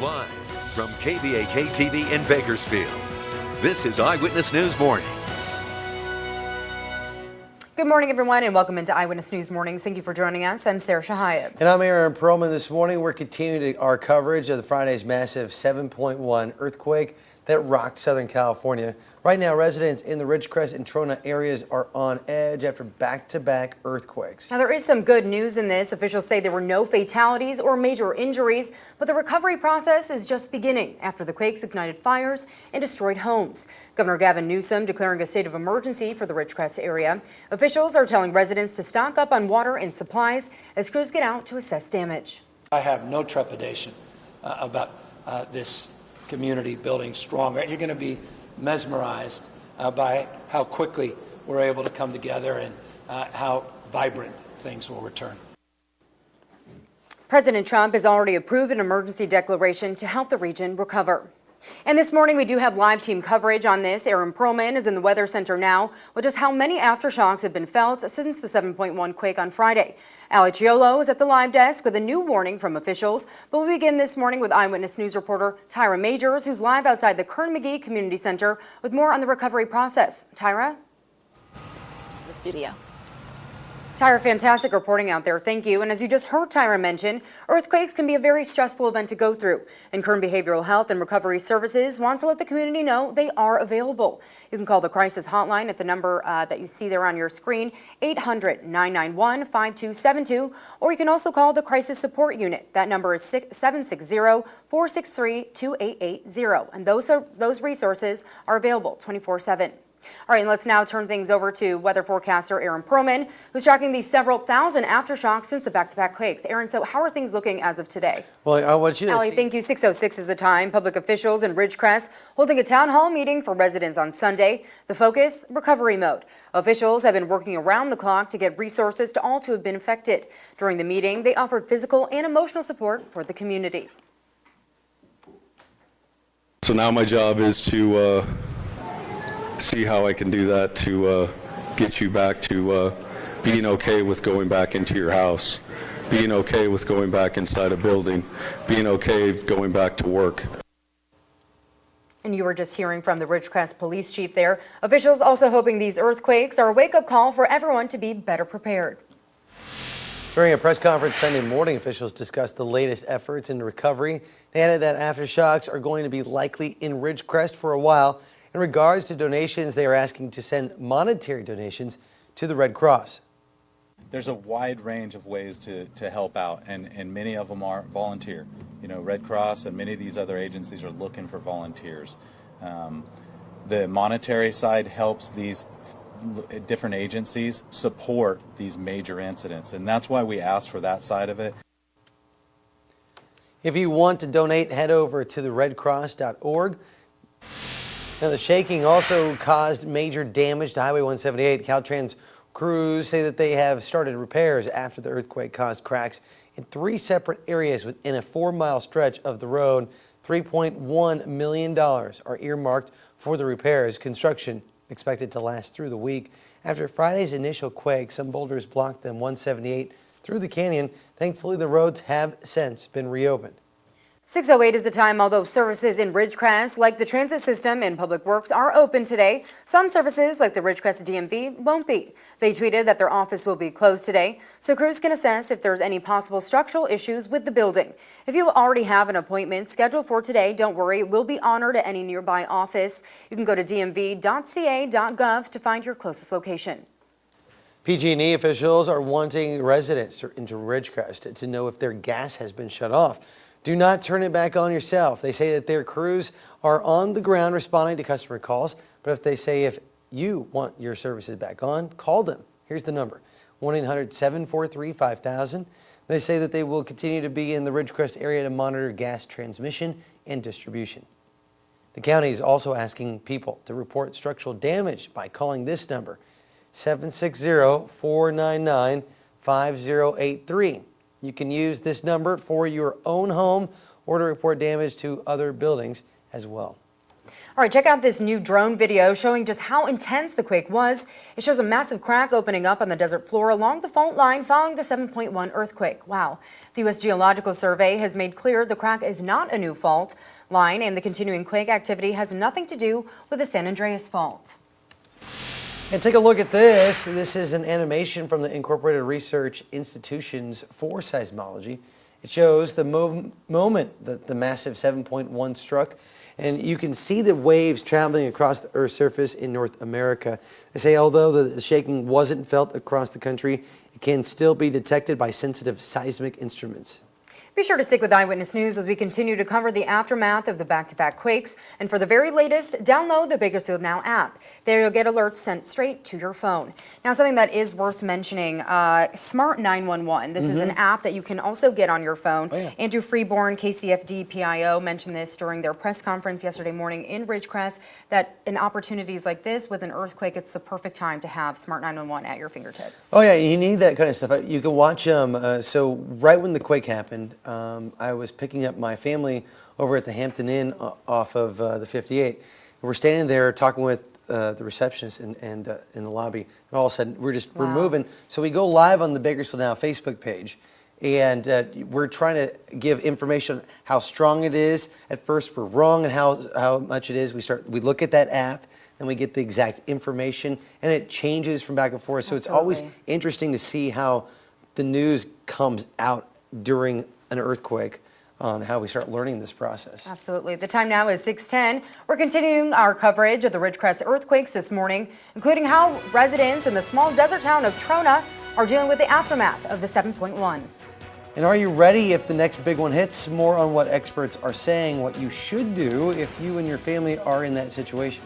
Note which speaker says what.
Speaker 1: Live from KBAK-TV in Bakersfield, this is Eyewitness News Mornings.
Speaker 2: Good morning, everyone, and welcome into Eyewitness News Mornings. Thank you for joining us. I'm Sarah Shahayab.
Speaker 3: And I'm Aaron Perlman. This morning, we're continuing our coverage of the Friday's massive 7.1 earthquake that rocked Southern California. Right now, residents in the Ridgecrest and Trona areas are on edge after back-to-back earthquakes.
Speaker 2: Now, there is some good news in this. Officials say there were no fatalities or major injuries, but the recovery process is just beginning after the quakes ignited fires and destroyed homes. Governor Gavin Newsom declaring a state of emergency for the Ridgecrest area. Officials are telling residents to stock up on water and supplies as crews get out to assess damage.
Speaker 4: I have no trepidation about this community building stronger. You're going to be mesmerized by how quickly we're able to come together and how vibrant things will return.
Speaker 2: President Trump has already approved an emergency declaration to help the region recover. And this morning, we do have live team coverage on this. Aaron Perlman is in the Weather Center now with just how many aftershocks have been felt since the 7.1 quake on Friday. Ali Chiolo is at the live desk with a new warning from officials. But we begin this morning with Eyewitness News reporter Tyra Majors, who's live outside the Kern-McGee Community Center with more on the recovery process. Tyra?
Speaker 5: The studio.
Speaker 2: Tyra, fantastic reporting out there. Thank you. And as you just heard Tyra mention, earthquakes can be a very stressful event to go through. And Kern Behavioral Health and Recovery Services wants to let the community know they are available. You can call the crisis hotline at the number that you see there on your screen, 800-991-5272, or you can also call the Crisis Support Unit. That number is 760-463-2880. And those resources are available 24/7. All right, and let's now turn things over to weather forecaster Aaron Perlman, who's tracking these several thousand aftershocks since the back-to-back quakes. Aaron, so how are things looking as of today?
Speaker 3: Well, I want you to
Speaker 2: Allie, thank you. 6:06 is the time. Public officials in Ridgecrest holding a town hall meeting for residents on Sunday. The focus, recovery mode. Officials have been working around the clock to get resources to all who have been affected. During the meeting, they offered physical and emotional support for the community.
Speaker 6: So now my job is to see how I can do that to get you back to being okay with going back into your house, being okay with going back inside a building, being okay going back to work.
Speaker 2: And you were just hearing from the Ridgecrest police chief there. Officials also hoping these earthquakes are a wake-up call for everyone to be better prepared.
Speaker 3: During a press conference Sunday morning, officials discussed the latest efforts into recovery. They added that aftershocks are going to be likely in Ridgecrest for a while. In regards to donations, they are asking to send monetary donations to the Red Cross.
Speaker 7: There's a wide range of ways to help out, and many of them are volunteer. You know, Red Cross and many of these other agencies are looking for volunteers. The monetary side helps these different agencies support these major incidents, and that's why we ask for that side of it.
Speaker 3: If you want to donate, head over to the redcross.org. Now, the shaking also caused major damage to Highway 178. Caltrans crews say that they have started repairs after the earthquake caused cracks in 3 separate areas within a 4-mile stretch of the road. $3.1 million are earmarked for the repairs. Construction expected to last through the week. After Friday's initial quake, some boulders blocked them 178 through the canyon. Thankfully, the roads have since been reopened.
Speaker 2: 6:08 is the time. Although services in Ridgecrest, like the transit system and public works, are open today, some services, like the Ridgecrest DMV, won't be. They tweeted that their office will be closed today, so crews can assess if there's any possible structural issues with the building. If you already have an appointment scheduled for today, don't worry, it will be honored at any nearby office. You can go to dmv.ca.gov to find your closest location.
Speaker 3: PG&E officials are wanting residents into Ridgecrest to know if their gas has been shut off. Do not turn it back on yourself. They say that their crews are on the ground responding to customer calls, but if you want your services back on, call them. Here's the number, 1-800-743-5000. They say that they will continue to be in the Ridgecrest area to monitor gas transmission and distribution. The county is also asking people to report structural damage by calling this number, 760-499-5083. You can use this number for your own home or to report damage to other buildings as well.
Speaker 2: All right, check out this new drone video showing just how intense the quake was. It shows a massive crack opening up on the desert floor along the fault line following the 7.1 earthquake. Wow. The U.S. Geological Survey has made clear the crack is not a new fault line, and the continuing quake activity has nothing to do with the San Andreas fault.
Speaker 3: And take a look at this. This is an animation from the Incorporated Research Institutions for Seismology. It shows the moment that the massive 7.1 struck. And you can see the waves traveling across the Earth's surface in North America. They say although the shaking wasn't felt across the country, it can still be detected by sensitive seismic instruments.
Speaker 2: Be sure to stick with Eyewitness News as we continue to cover the aftermath of the back-to-back quakes. And for the very latest, download the Bakersfield Now app. There you'll get alerts sent straight to your phone. Now, something that is worth mentioning, Smart 911. This is an app that you can also get on your phone.
Speaker 3: Oh, yeah.
Speaker 2: Andrew Freeborn, KCFD PIO, mentioned this during their press conference yesterday morning in Ridgecrest, that in opportunities like this with an earthquake, it's the perfect time to have Smart 911 at your fingertips.
Speaker 3: Oh yeah, you need that kind of stuff. You can watch so right when the quake happened, I was picking up my family over at the Hampton Inn off of the 58. We're standing there talking with the receptionist in the lobby, and all of a sudden we're moving. So we go live on the Bakersfield Now Facebook page, and we're trying to give information on how strong it is. At first we're wrong and how much it is. We look at that app and we get the exact information, and it changes from back and forth. So It's always interesting to see how the news comes out during an earthquake, on how we start learning this process.
Speaker 2: Absolutely. The time now is 6:10. We're continuing our coverage of the Ridgecrest earthquakes this morning, including how residents in the small desert town of Trona are dealing with the aftermath of the 7.1.
Speaker 3: And are you ready if the next big one hits? More on what experts are saying, what you should do if you and your family are in that situation.